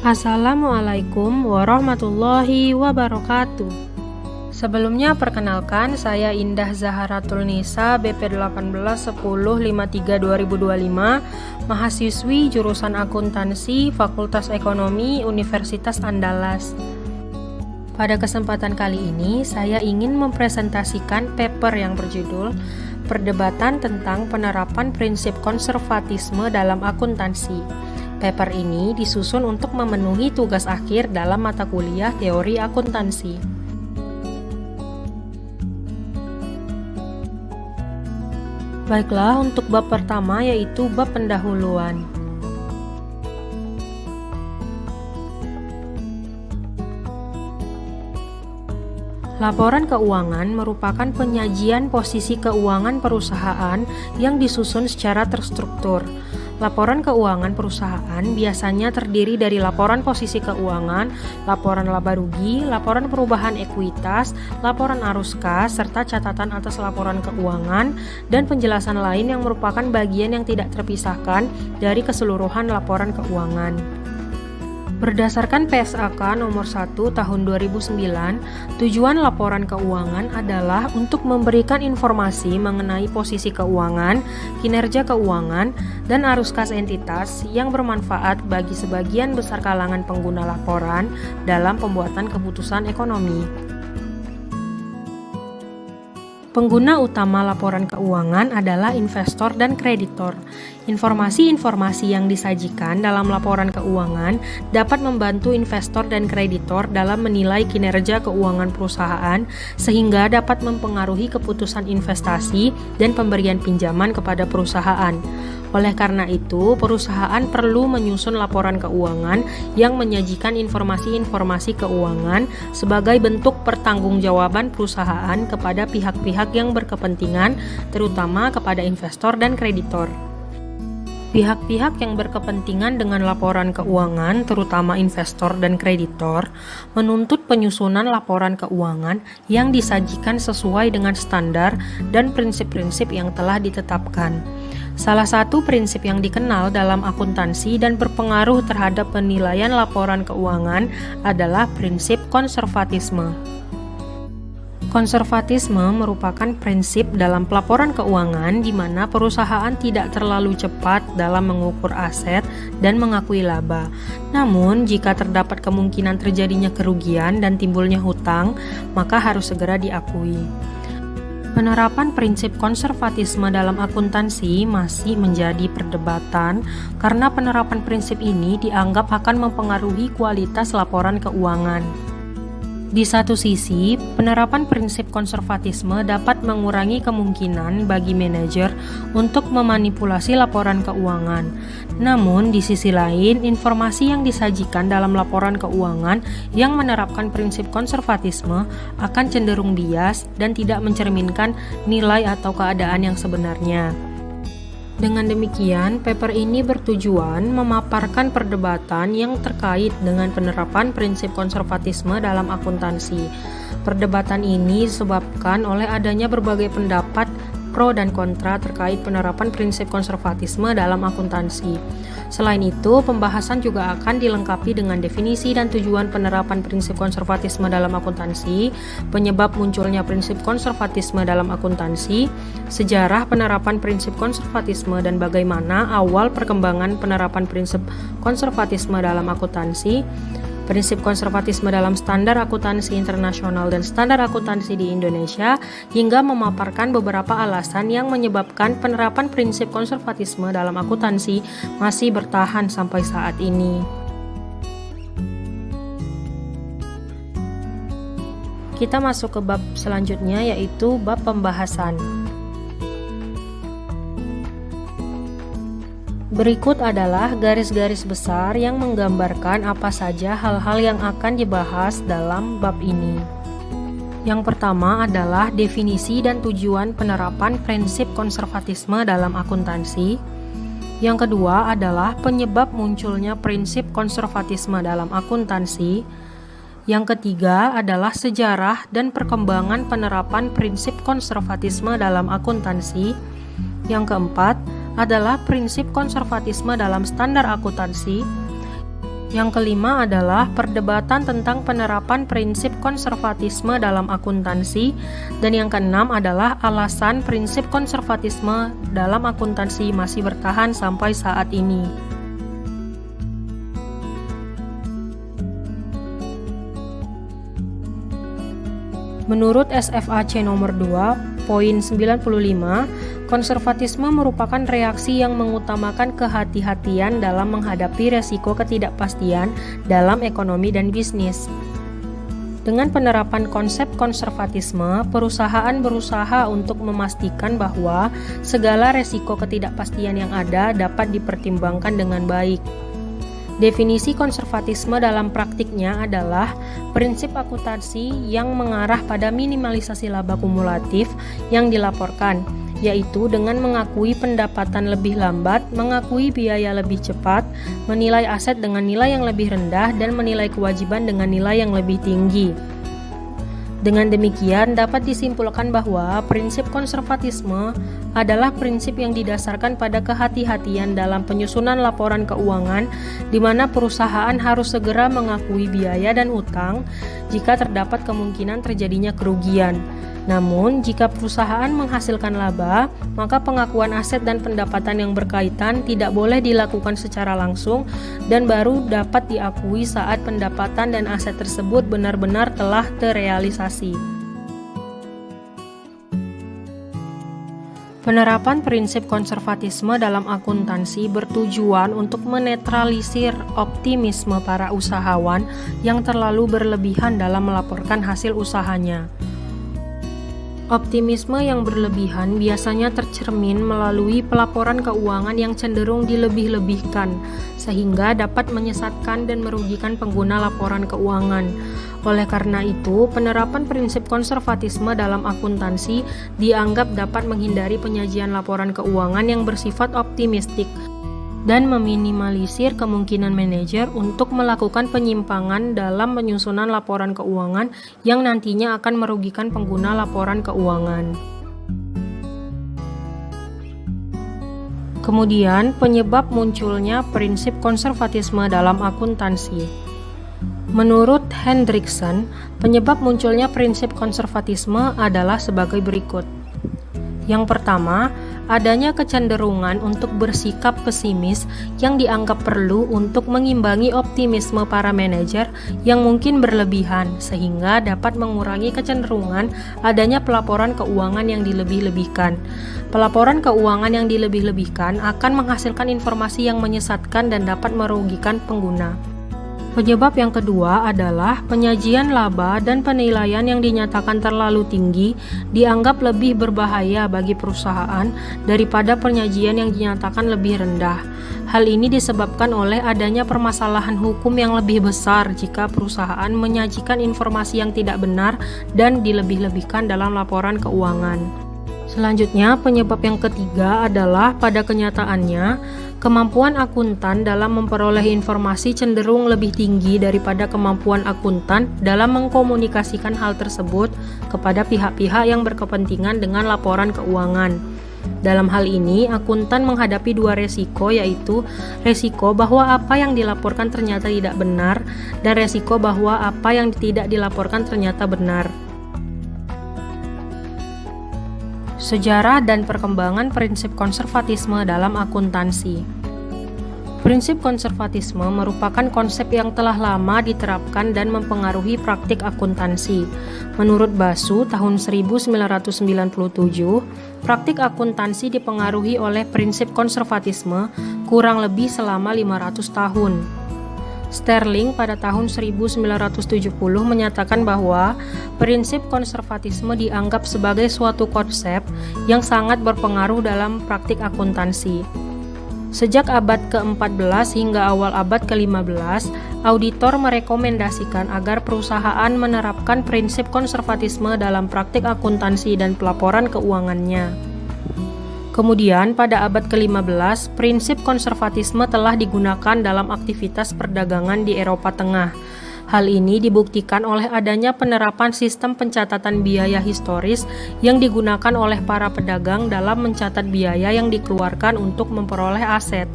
Assalamualaikum warahmatullahi wabarakatuh. Sebelumnya perkenalkan, saya Indah Zaharatul Nisa, BP 181053-2025, mahasiswi jurusan akuntansi Fakultas Ekonomi Universitas Andalas. Pada kesempatan kali ini, saya ingin mempresentasikan paper yang berjudul Perdebatan tentang penerapan prinsip konservatisme dalam akuntansi. Paper ini disusun untuk memenuhi tugas akhir dalam mata kuliah teori akuntansi. Baiklah, untuk bab pertama yaitu bab pendahuluan. Laporan keuangan merupakan penyajian posisi keuangan perusahaan yang disusun secara terstruktur. Laporan keuangan perusahaan biasanya terdiri dari laporan posisi keuangan, laporan laba rugi, laporan perubahan ekuitas, laporan arus kas, serta catatan atas laporan keuangan, dan penjelasan lain yang merupakan bagian yang tidak terpisahkan dari keseluruhan laporan keuangan. Berdasarkan PSAK nomor 1 tahun 2009, tujuan laporan keuangan adalah untuk memberikan informasi mengenai posisi keuangan, kinerja keuangan, dan arus kas entitas yang bermanfaat bagi sebagian besar kalangan pengguna laporan dalam pembuatan keputusan ekonomi. Pengguna utama laporan keuangan adalah investor dan kreditor. Informasi-informasi yang disajikan dalam laporan keuangan dapat membantu investor dan kreditor dalam menilai kinerja keuangan perusahaan sehingga dapat mempengaruhi keputusan investasi dan pemberian pinjaman kepada perusahaan. Oleh karena itu, perusahaan perlu menyusun laporan keuangan yang menyajikan informasi-informasi keuangan sebagai bentuk pertanggungjawaban perusahaan kepada pihak-pihak yang berkepentingan, terutama kepada investor dan kreditor. Pihak-pihak yang berkepentingan dengan laporan keuangan, terutama investor dan kreditor, menuntut penyusunan laporan keuangan yang disajikan sesuai dengan standar dan prinsip-prinsip yang telah ditetapkan. Salah satu prinsip yang dikenal dalam akuntansi dan berpengaruh terhadap penilaian laporan keuangan adalah prinsip konservatisme. Konservatisme merupakan prinsip dalam pelaporan keuangan di mana perusahaan tidak terlalu cepat dalam mengukur aset dan mengakui laba. Namun, jika terdapat kemungkinan terjadinya kerugian dan timbulnya hutang, maka harus segera diakui. Penerapan prinsip konservatisme dalam akuntansi masih menjadi perdebatan karena penerapan prinsip ini dianggap akan mempengaruhi kualitas laporan keuangan. Di satu sisi, penerapan prinsip konservatisme dapat mengurangi kemungkinan bagi manajer untuk memanipulasi laporan keuangan. Namun, di sisi lain, informasi yang disajikan dalam laporan keuangan yang menerapkan prinsip konservatisme akan cenderung bias dan tidak mencerminkan nilai atau keadaan yang sebenarnya. Dengan demikian, paper ini bertujuan memaparkan perdebatan yang terkait dengan penerapan prinsip konservatisme dalam akuntansi. Perdebatan ini disebabkan oleh adanya berbagai pendapat pro dan kontra terkait penerapan prinsip konservatisme dalam akuntansi. Selain itu, pembahasan juga akan dilengkapi dengan definisi dan tujuan penerapan prinsip konservatisme dalam akuntansi, penyebab munculnya prinsip konservatisme dalam akuntansi, sejarah penerapan prinsip konservatisme dan bagaimana awal perkembangan penerapan prinsip konservatisme dalam akuntansi, prinsip konservatisme dalam standar akuntansi internasional dan standar akuntansi di Indonesia, hingga memaparkan beberapa alasan yang menyebabkan penerapan prinsip konservatisme dalam akuntansi masih bertahan sampai saat ini. Kita masuk ke bab selanjutnya, yaitu bab pembahasan. Berikut adalah garis-garis besar yang menggambarkan apa saja hal-hal yang akan dibahas dalam bab ini. Yang pertama adalah definisi dan tujuan penerapan prinsip konservatisme dalam akuntansi. Yang kedua adalah penyebab munculnya prinsip konservatisme dalam akuntansi. Yang ketiga adalah sejarah dan perkembangan penerapan prinsip konservatisme dalam akuntansi. Yang keempat adalah prinsip konservatisme dalam standar akuntansi. Yang kelima adalah perdebatan tentang penerapan prinsip konservatisme dalam akuntansi, dan yang keenam adalah alasan prinsip konservatisme dalam akuntansi masih bertahan sampai saat ini. Menurut SFAC nomor 2, poin 95, konservatisme merupakan reaksi yang mengutamakan kehati-hatian dalam menghadapi resiko ketidakpastian dalam ekonomi dan bisnis. Dengan penerapan konsep konservatisme, perusahaan berusaha untuk memastikan bahwa segala resiko ketidakpastian yang ada dapat dipertimbangkan dengan baik. Definisi konservatisme dalam praktiknya adalah prinsip akuntansi yang mengarah pada minimalisasi laba kumulatif yang dilaporkan, yaitu dengan mengakui pendapatan lebih lambat, mengakui biaya lebih cepat, menilai aset dengan nilai yang lebih rendah, dan menilai kewajiban dengan nilai yang lebih tinggi. Dengan demikian, dapat disimpulkan bahwa prinsip konservatisme adalah prinsip yang didasarkan pada kehati-hatian dalam penyusunan laporan keuangan, di mana perusahaan harus segera mengakui biaya dan utang jika terdapat kemungkinan terjadinya kerugian. Namun, jika perusahaan menghasilkan laba, maka pengakuan aset dan pendapatan yang berkaitan tidak boleh dilakukan secara langsung dan baru dapat diakui saat pendapatan dan aset tersebut benar-benar telah terrealisasi. Penerapan prinsip konservatisme dalam akuntansi bertujuan untuk menetralisir optimisme para usahawan yang terlalu berlebihan dalam melaporkan hasil usahanya. Optimisme yang berlebihan biasanya tercermin melalui pelaporan keuangan yang cenderung dilebih-lebihkan, sehingga dapat menyesatkan dan merugikan pengguna laporan keuangan. Oleh karena itu, penerapan prinsip konservatisme dalam akuntansi dianggap dapat menghindari penyajian laporan keuangan yang bersifat optimistik dan meminimalisir kemungkinan manajer untuk melakukan penyimpangan dalam penyusunan laporan keuangan yang nantinya akan merugikan pengguna laporan keuangan. Kemudian, penyebab munculnya prinsip konservatisme dalam akuntansi. Menurut Hendriksen, penyebab munculnya prinsip konservatisme adalah sebagai berikut. Yang pertama, adanya kecenderungan untuk bersikap pesimis yang dianggap perlu untuk mengimbangi optimisme para manajer yang mungkin berlebihan, sehingga dapat mengurangi kecenderungan adanya pelaporan keuangan yang dilebih-lebihkan. Pelaporan keuangan yang dilebih-lebihkan akan menghasilkan informasi yang menyesatkan dan dapat merugikan pengguna. Penyebab yang kedua adalah penyajian laba dan penilaian yang dinyatakan terlalu tinggi dianggap lebih berbahaya bagi perusahaan daripada penyajian yang dinyatakan lebih rendah. Hal ini disebabkan oleh adanya permasalahan hukum yang lebih besar jika perusahaan menyajikan informasi yang tidak benar dan dilebih-lebihkan dalam laporan keuangan. Selanjutnya, penyebab yang ketiga adalah pada kenyataannya, kemampuan akuntan dalam memperoleh informasi cenderung lebih tinggi daripada kemampuan akuntan dalam mengkomunikasikan hal tersebut kepada pihak-pihak yang berkepentingan dengan laporan keuangan. Dalam hal ini, akuntan menghadapi dua resiko, yaitu resiko bahwa apa yang dilaporkan ternyata tidak benar dan resiko bahwa apa yang tidak dilaporkan ternyata benar. Sejarah dan perkembangan prinsip konservatisme dalam akuntansi. Prinsip konservatisme merupakan konsep yang telah lama diterapkan dan mempengaruhi praktik akuntansi. Menurut Basu tahun 1997, praktik akuntansi dipengaruhi oleh prinsip konservatisme kurang lebih selama 500 tahun. Sterling pada tahun 1970 menyatakan bahwa prinsip konservatisme dianggap sebagai suatu konsep yang sangat berpengaruh dalam praktik akuntansi. Sejak abad ke-14 hingga awal abad ke-15, auditor merekomendasikan agar perusahaan menerapkan prinsip konservatisme dalam praktik akuntansi dan pelaporan keuangannya. Kemudian, pada abad ke-15, prinsip konservatisme telah digunakan dalam aktivitas perdagangan di Eropa Tengah. Hal ini dibuktikan oleh adanya penerapan sistem pencatatan biaya historis yang digunakan oleh para pedagang dalam mencatat biaya yang dikeluarkan untuk memperoleh aset.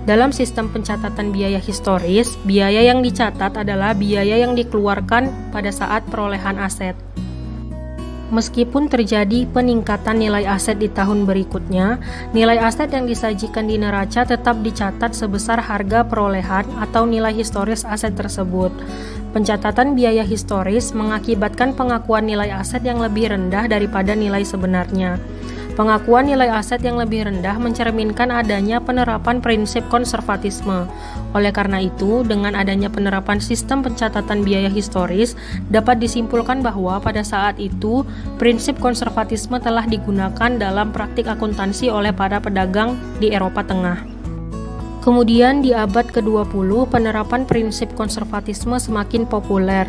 Dalam sistem pencatatan biaya historis, biaya yang dicatat adalah biaya yang dikeluarkan pada saat perolehan aset. Meskipun terjadi peningkatan nilai aset di tahun berikutnya, nilai aset yang disajikan di neraca tetap dicatat sebesar harga perolehan atau nilai historis aset tersebut. Pencatatan biaya historis mengakibatkan pengakuan nilai aset yang lebih rendah daripada nilai sebenarnya. Pengakuan nilai aset yang lebih rendah mencerminkan adanya penerapan prinsip konservatisme. Oleh karena itu, dengan adanya penerapan sistem pencatatan biaya historis, dapat disimpulkan bahwa pada saat itu, prinsip konservatisme telah digunakan dalam praktik akuntansi oleh para pedagang di Eropa Tengah. Kemudian di abad ke-20, penerapan prinsip konservatisme semakin populer.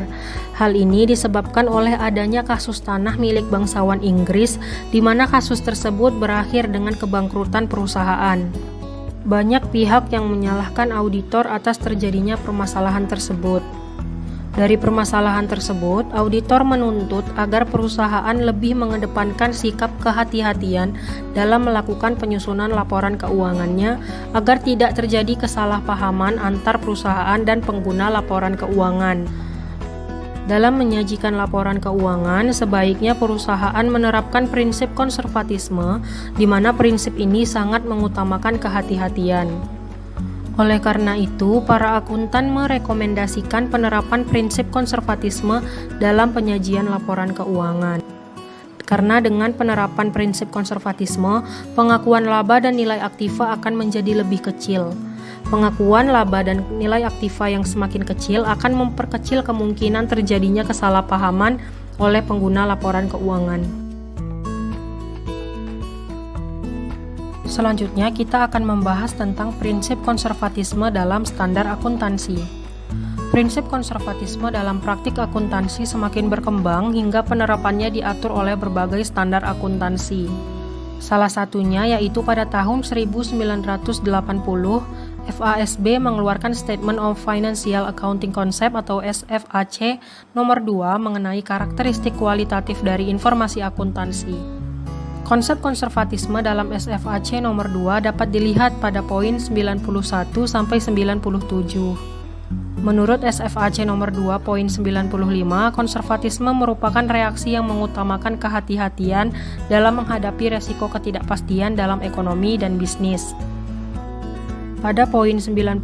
Hal ini disebabkan oleh adanya kasus tanah milik bangsawan Inggris, di mana kasus tersebut berakhir dengan kebangkrutan perusahaan. Banyak pihak yang menyalahkan auditor atas terjadinya permasalahan tersebut. Dari permasalahan tersebut, auditor menuntut agar perusahaan lebih mengedepankan sikap kehati-hatian dalam melakukan penyusunan laporan keuangannya agar tidak terjadi kesalahpahaman antar perusahaan dan pengguna laporan keuangan. Dalam menyajikan laporan keuangan, sebaiknya perusahaan menerapkan prinsip konservatisme, di mana prinsip ini sangat mengutamakan kehati-hatian. Oleh karena itu, para akuntan merekomendasikan penerapan prinsip konservatisme dalam penyajian laporan keuangan. Karena dengan penerapan prinsip konservatisme, pengakuan laba dan nilai aktiva akan menjadi lebih kecil. Pengakuan laba dan nilai aktiva yang semakin kecil akan memperkecil kemungkinan terjadinya kesalahpahaman oleh pengguna laporan keuangan. Selanjutnya, kita akan membahas tentang prinsip konservatisme dalam standar akuntansi. Prinsip konservatisme dalam praktik akuntansi semakin berkembang hingga penerapannya diatur oleh berbagai standar akuntansi. Salah satunya yaitu pada tahun 1980, FASB mengeluarkan Statement of Financial Accounting Concept atau SFAC nomor 2 mengenai karakteristik kualitatif dari informasi akuntansi. Konsep konservatisme dalam SFAC nomor 2 dapat dilihat pada poin 91 sampai 97. Menurut SFAC nomor 2 poin 95, konservatisme merupakan reaksi yang mengutamakan kehati-hatian dalam menghadapi resiko ketidakpastian dalam ekonomi dan bisnis. Pada poin 96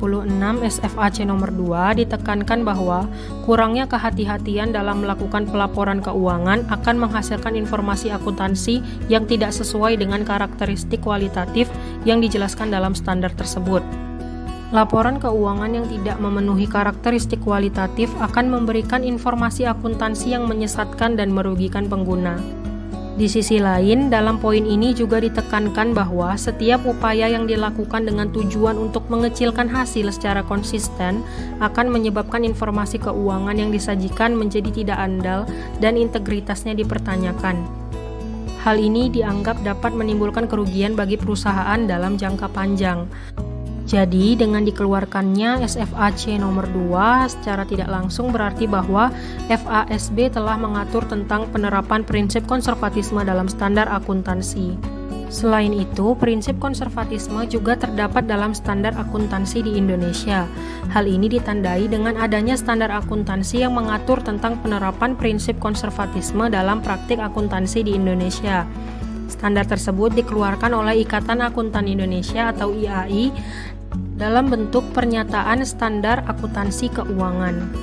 SFAC nomor 2 ditekankan bahwa kurangnya kehati-hatian dalam melakukan pelaporan keuangan akan menghasilkan informasi akuntansi yang tidak sesuai dengan karakteristik kualitatif yang dijelaskan dalam standar tersebut. Laporan keuangan yang tidak memenuhi karakteristik kualitatif akan memberikan informasi akuntansi yang menyesatkan dan merugikan pengguna. Di sisi lain, dalam poin ini juga ditekankan bahwa setiap upaya yang dilakukan dengan tujuan untuk mengecilkan hasil secara konsisten akan menyebabkan informasi keuangan yang disajikan menjadi tidak andal dan integritasnya dipertanyakan. Hal ini dianggap dapat menimbulkan kerugian bagi perusahaan dalam jangka panjang. Jadi, dengan dikeluarkannya SFAC nomor 2 secara tidak langsung berarti bahwa FASB telah mengatur tentang penerapan prinsip konservatisme dalam standar akuntansi. Selain itu, prinsip konservatisme juga terdapat dalam standar akuntansi di Indonesia. Hal ini ditandai dengan adanya standar akuntansi yang mengatur tentang penerapan prinsip konservatisme dalam praktik akuntansi di Indonesia. Standar tersebut dikeluarkan oleh Ikatan Akuntan Indonesia atau IAI dalam bentuk Pernyataan Standar Akuntansi Keuangan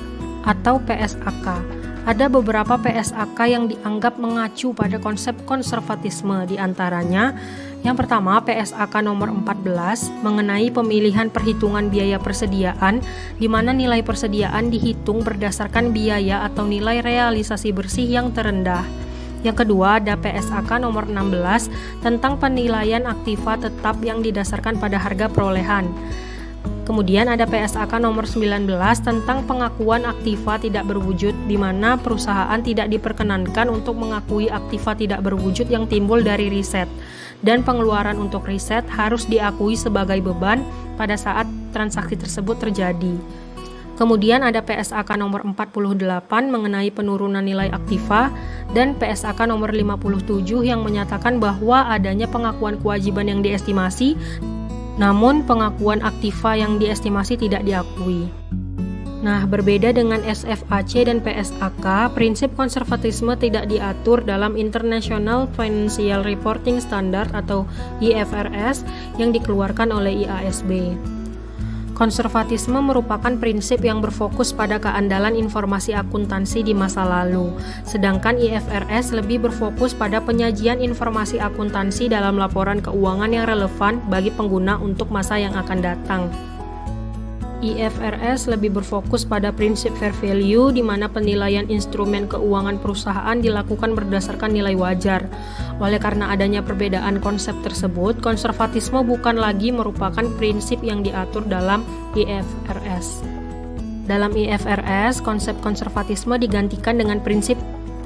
atau PSAK. Ada beberapa PSAK yang dianggap mengacu pada konsep konservatisme, di antaranya yang pertama PSAK nomor 14 mengenai pemilihan perhitungan biaya persediaan, di mana nilai persediaan dihitung berdasarkan biaya atau nilai realisasi bersih yang terendah. Yang kedua ada PSAK nomor 16 tentang penilaian aktiva tetap yang didasarkan pada harga perolehan. Kemudian ada PSAK nomor 19 tentang pengakuan aktiva tidak berwujud, di mana perusahaan tidak diperkenankan untuk mengakui aktiva tidak berwujud yang timbul dari riset, dan pengeluaran untuk riset harus diakui sebagai beban pada saat transaksi tersebut terjadi. Kemudian ada PSAK nomor 48 mengenai penurunan nilai aktiva, dan PSAK nomor 57 yang menyatakan bahwa adanya pengakuan kewajiban yang diestimasi Namun pengakuan aktiva yang diestimasi tidak diakui. Nah, berbeda dengan SFAC dan PSAK, prinsip konservatisme tidak diatur dalam International Financial Reporting Standard atau IFRS yang dikeluarkan oleh IASB. Konservatisme merupakan prinsip yang berfokus pada keandalan informasi akuntansi di masa lalu, sedangkan IFRS lebih berfokus pada penyajian informasi akuntansi dalam laporan keuangan yang relevan bagi pengguna untuk masa yang akan datang. IFRS lebih berfokus pada prinsip fair value di mana penilaian instrumen keuangan perusahaan dilakukan berdasarkan nilai wajar. Oleh karena adanya perbedaan konsep tersebut, konservatisme bukan lagi merupakan prinsip yang diatur dalam IFRS. Dalam IFRS, konsep konservatisme digantikan dengan prinsip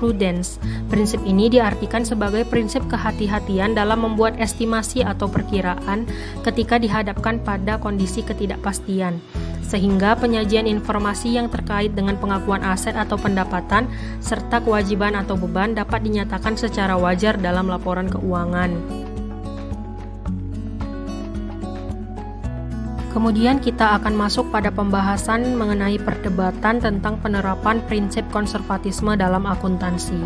prudence. Prinsip ini diartikan sebagai prinsip kehati-hatian dalam membuat estimasi atau perkiraan ketika dihadapkan pada kondisi ketidakpastian, sehingga penyajian informasi yang terkait dengan pengakuan aset atau pendapatan serta kewajiban atau beban dapat dinyatakan secara wajar dalam laporan keuangan. Kemudian kita akan masuk pada pembahasan mengenai perdebatan tentang penerapan prinsip konservatisme dalam akuntansi.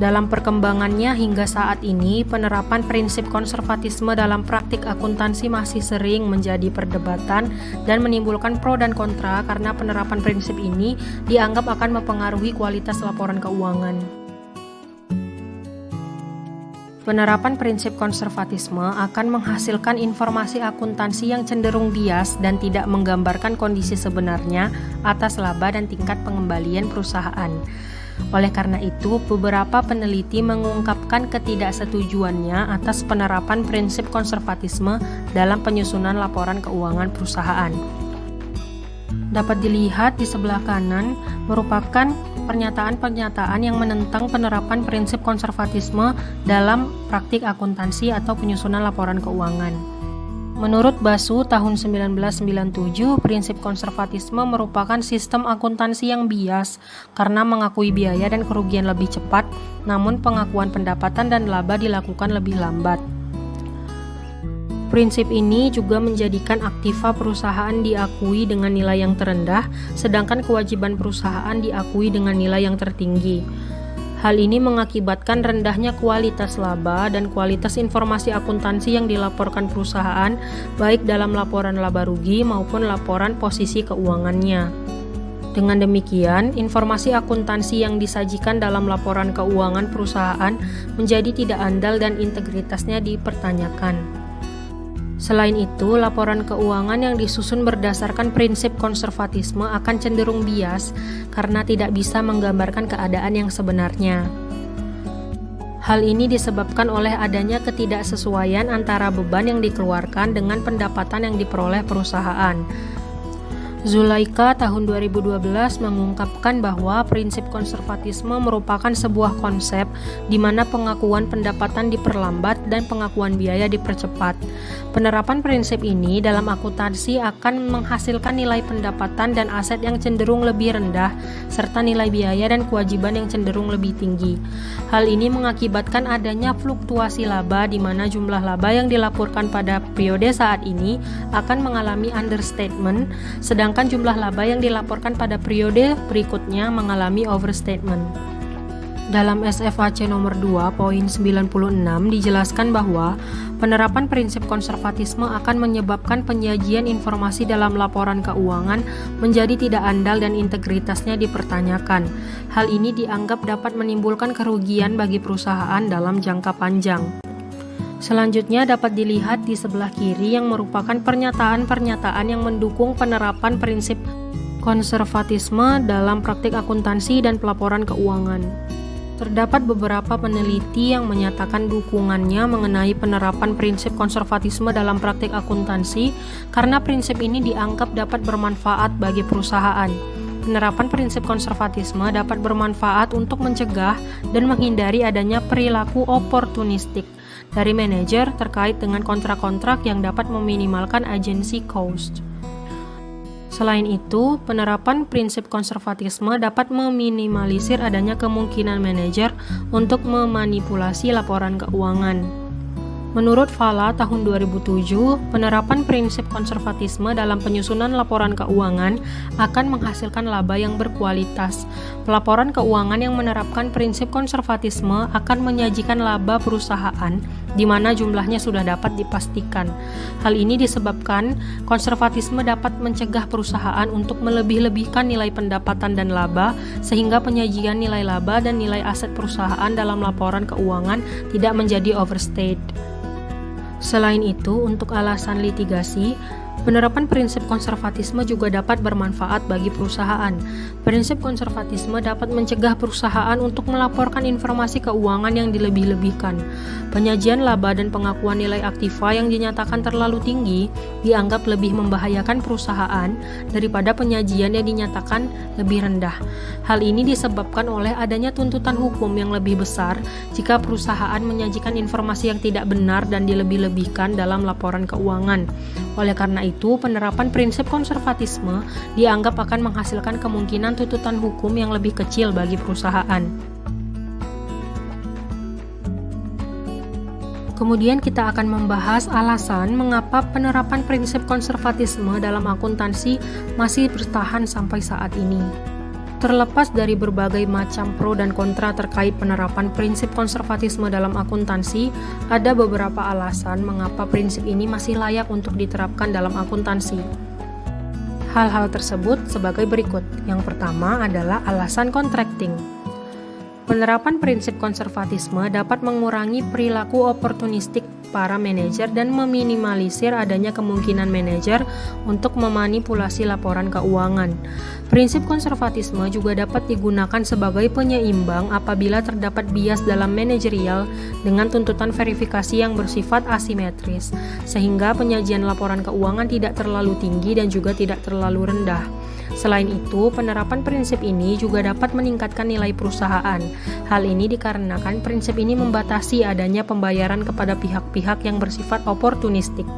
Dalam perkembangannya hingga saat ini, penerapan prinsip konservatisme dalam praktik akuntansi masih sering menjadi perdebatan dan menimbulkan pro dan kontra karena penerapan prinsip ini dianggap akan mempengaruhi kualitas laporan keuangan. Penerapan prinsip konservatisme akan menghasilkan informasi akuntansi yang cenderung bias dan tidak menggambarkan kondisi sebenarnya atas laba dan tingkat pengembalian perusahaan. Oleh karena itu, beberapa peneliti mengungkapkan ketidaksetujuannya atas penerapan prinsip konservatisme dalam penyusunan laporan keuangan perusahaan. Dapat dilihat di sebelah kanan merupakan pernyataan-pernyataan yang menentang penerapan prinsip konservatisme dalam praktik akuntansi atau penyusunan laporan keuangan. Menurut Basu tahun 1997, prinsip konservatisme merupakan sistem akuntansi yang bias karena mengakui biaya dan kerugian lebih cepat, namun pengakuan pendapatan dan laba dilakukan lebih lambat. Prinsip ini juga menjadikan aktiva perusahaan diakui dengan nilai yang terendah, sedangkan kewajiban perusahaan diakui dengan nilai yang tertinggi. Hal ini mengakibatkan rendahnya kualitas laba dan kualitas informasi akuntansi yang dilaporkan perusahaan, baik dalam laporan laba rugi maupun laporan posisi keuangannya. Dengan demikian, informasi akuntansi yang disajikan dalam laporan keuangan perusahaan menjadi tidak andal dan integritasnya dipertanyakan. Selain itu, laporan keuangan yang disusun berdasarkan prinsip konservatisme akan cenderung bias karena tidak bisa menggambarkan keadaan yang sebenarnya. Hal ini disebabkan oleh adanya ketidaksesuaian antara beban yang dikeluarkan dengan pendapatan yang diperoleh perusahaan. Zulaika tahun 2012 mengungkapkan bahwa prinsip konservatisme merupakan sebuah konsep di mana pengakuan pendapatan diperlambat dan pengakuan biaya dipercepat. Penerapan prinsip ini dalam akuntansi akan menghasilkan nilai pendapatan dan aset yang cenderung lebih rendah serta nilai biaya dan kewajiban yang cenderung lebih tinggi. Hal ini mengakibatkan adanya fluktuasi laba di mana jumlah laba yang dilaporkan pada periode saat ini akan mengalami understatement, sedangkan jumlah laba yang dilaporkan pada periode berikutnya mengalami overstatement. Dalam SFAC nomor 2 poin 96 dijelaskan bahwa penerapan prinsip konservatisme akan menyebabkan penyajian informasi dalam laporan keuangan menjadi tidak andal dan integritasnya dipertanyakan. Hal ini dianggap dapat menimbulkan kerugian bagi perusahaan dalam jangka panjang. Selanjutnya dapat dilihat di sebelah kiri yang merupakan pernyataan-pernyataan yang mendukung penerapan prinsip konservatisme dalam praktik akuntansi dan pelaporan keuangan. Terdapat beberapa peneliti yang menyatakan dukungannya mengenai penerapan prinsip konservatisme dalam praktik akuntansi karena prinsip ini dianggap dapat bermanfaat bagi perusahaan. Penerapan prinsip konservatisme dapat bermanfaat untuk mencegah dan menghindari adanya perilaku oportunistik dari manajer terkait dengan kontrak-kontrak yang dapat meminimalkan agency cost. Selain itu, penerapan prinsip konservatisme dapat meminimalisir adanya kemungkinan manajer untuk memanipulasi laporan keuangan. Menurut Fala tahun 2007, penerapan prinsip konservatisme dalam penyusunan laporan keuangan akan menghasilkan laba yang berkualitas. Pelaporan keuangan yang menerapkan prinsip konservatisme akan menyajikan laba perusahaan di mana jumlahnya sudah dapat dipastikan. Hal ini disebabkan konservatisme dapat mencegah perusahaan untuk melebih-lebihkan nilai pendapatan dan laba, sehingga penyajian nilai laba dan nilai aset perusahaan dalam laporan keuangan tidak menjadi overstate. Selain itu, untuk alasan litigasi, penerapan prinsip konservatisme juga dapat bermanfaat bagi perusahaan. Prinsip konservatisme dapat mencegah perusahaan untuk melaporkan informasi keuangan yang dilebih-lebihkan. Penyajian laba dan pengakuan nilai aktiva yang dinyatakan terlalu tinggi dianggap lebih membahayakan perusahaan daripada penyajian yang dinyatakan lebih rendah. Hal ini disebabkan oleh adanya tuntutan hukum yang lebih besar jika perusahaan menyajikan informasi yang tidak benar dan dilebih-lebihkan dalam laporan keuangan. Oleh karena itu, penerapan prinsip konservatisme dianggap akan menghasilkan kemungkinan tuntutan hukum yang lebih kecil bagi perusahaan. Kemudian kita akan membahas alasan mengapa penerapan prinsip konservatisme dalam akuntansi masih bertahan sampai saat ini. Terlepas dari berbagai macam pro dan kontra terkait penerapan prinsip konservatisme dalam akuntansi, ada beberapa alasan mengapa prinsip ini masih layak untuk diterapkan dalam akuntansi. Hal-hal tersebut sebagai berikut. Yang pertama adalah alasan contracting. Penerapan prinsip konservatisme dapat mengurangi perilaku oportunistik para manajer dan meminimalisir adanya kemungkinan manajer untuk memanipulasi laporan keuangan. Prinsip konservatisme juga dapat digunakan sebagai penyeimbang apabila terdapat bias dalam manajerial dengan tuntutan verifikasi yang bersifat asimetris, sehingga penyajian laporan keuangan tidak terlalu tinggi dan juga tidak terlalu rendah. Selain itu, penerapan prinsip ini juga dapat meningkatkan nilai perusahaan. Hal ini dikarenakan prinsip ini membatasi adanya pembayaran kepada pihak-pihak yang bersifat oportunistik.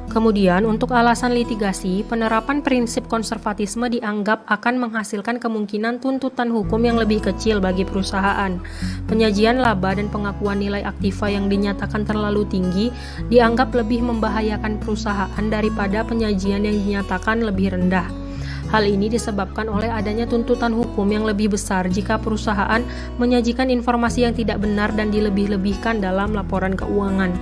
Kemudian, untuk alasan litigasi, penerapan prinsip konservatisme dianggap akan menghasilkan kemungkinan tuntutan hukum yang lebih kecil bagi perusahaan. Penyajian laba dan pengakuan nilai aktiva yang dinyatakan terlalu tinggi dianggap lebih membahayakan perusahaan daripada penyajian yang dinyatakan lebih rendah. Hal ini disebabkan oleh adanya tuntutan hukum yang lebih besar jika perusahaan menyajikan informasi yang tidak benar dan dilebih-lebihkan dalam laporan keuangan.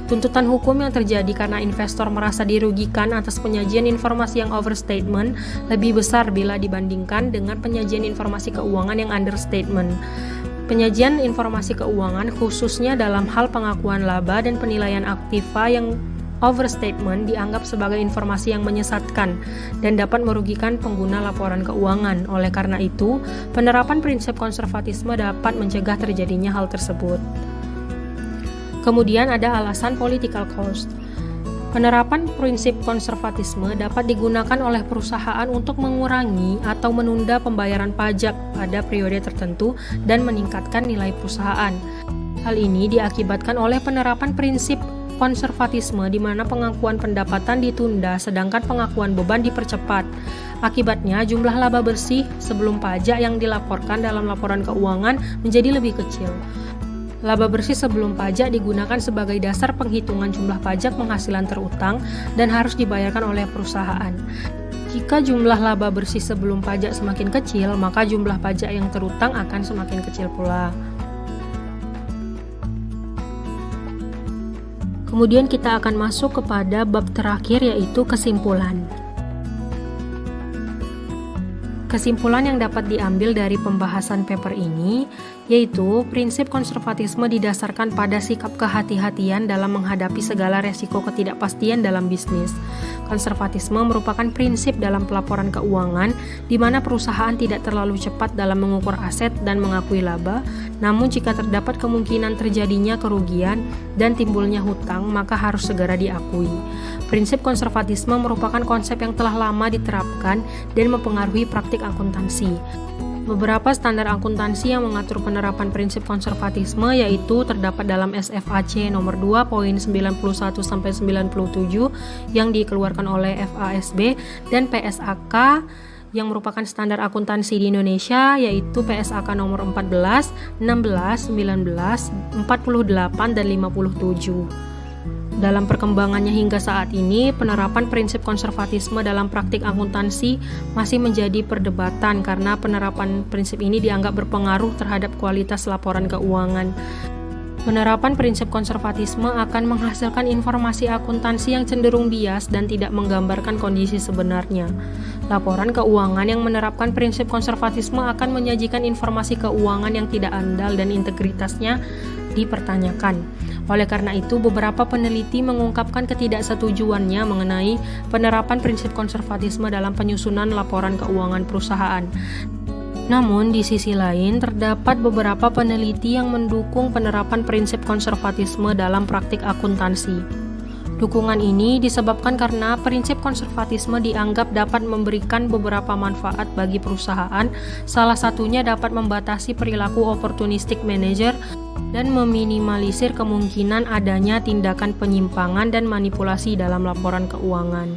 Tuntutan hukum yang terjadi karena investor merasa dirugikan atas penyajian informasi yang overstatement lebih besar bila dibandingkan dengan penyajian informasi keuangan yang understatement. Penyajian informasi keuangan khususnya dalam hal pengakuan laba dan penilaian aktiva yang overstatement dianggap sebagai informasi yang menyesatkan dan dapat merugikan pengguna laporan keuangan. Oleh karena itu, penerapan prinsip konservatisme dapat mencegah terjadinya hal tersebut. Kemudian ada alasan political cost. Penerapan prinsip konservatisme dapat digunakan oleh perusahaan untuk mengurangi atau menunda pembayaran pajak pada periode tertentu dan meningkatkan nilai perusahaan. Hal ini diakibatkan oleh penerapan prinsip konservatisme di mana pengakuan pendapatan ditunda sedangkan pengakuan beban dipercepat. Akibatnya, jumlah laba bersih sebelum pajak yang dilaporkan dalam laporan keuangan menjadi lebih kecil. Laba bersih sebelum pajak digunakan sebagai dasar penghitungan jumlah pajak penghasilan terutang dan harus dibayarkan oleh perusahaan. Jika jumlah laba bersih sebelum pajak semakin kecil, maka jumlah pajak yang terutang akan semakin kecil pula. Kemudian kita akan masuk kepada bab terakhir, yaitu kesimpulan. Kesimpulan yang dapat diambil dari pembahasan paper ini yaitu prinsip konservatisme didasarkan pada sikap kehati-hatian dalam menghadapi segala resiko ketidakpastian dalam bisnis. Konservatisme merupakan prinsip dalam pelaporan keuangan di mana perusahaan tidak terlalu cepat dalam mengukur aset dan mengakui laba, namun jika terdapat kemungkinan terjadinya kerugian dan timbulnya hutang, maka harus segera diakui. Prinsip konservatisme merupakan konsep yang telah lama diterapkan dan mempengaruhi praktik akuntansi. Beberapa standar akuntansi yang mengatur penerapan prinsip konservatisme yaitu terdapat dalam SFAC nomor 2 poin 91-97 yang dikeluarkan oleh FASB dan PSAK yang merupakan standar akuntansi di Indonesia, yaitu PSAK nomor 14, 16, 19, 48, dan 57. Dalam perkembangannya hingga saat ini, penerapan prinsip konservatisme dalam praktik akuntansi masih menjadi perdebatan karena penerapan prinsip ini dianggap berpengaruh terhadap kualitas laporan keuangan. Penerapan prinsip konservatisme akan menghasilkan informasi akuntansi yang cenderung bias dan tidak menggambarkan kondisi sebenarnya. Laporan keuangan yang menerapkan prinsip konservatisme akan menyajikan informasi keuangan yang tidak andal dan integritasnya dipertanyakan. Oleh karena itu, beberapa peneliti mengungkapkan ketidaksetujuannya mengenai penerapan prinsip konservatisme dalam penyusunan laporan keuangan perusahaan. Namun, di sisi lain, terdapat beberapa peneliti yang mendukung penerapan prinsip konservatisme dalam praktik akuntansi. Dukungan ini disebabkan karena prinsip konservatisme dianggap dapat memberikan beberapa manfaat bagi perusahaan, salah satunya dapat membatasi perilaku opportunistic manager dan meminimalisir kemungkinan adanya tindakan penyimpangan dan manipulasi dalam laporan keuangan.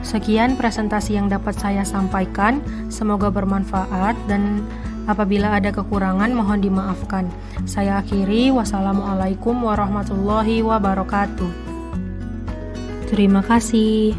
Sekian presentasi yang dapat saya sampaikan, semoga bermanfaat dan apabila ada kekurangan mohon dimaafkan. Saya akhiri, wassalamualaikum warahmatullahi wabarakatuh. Terima kasih.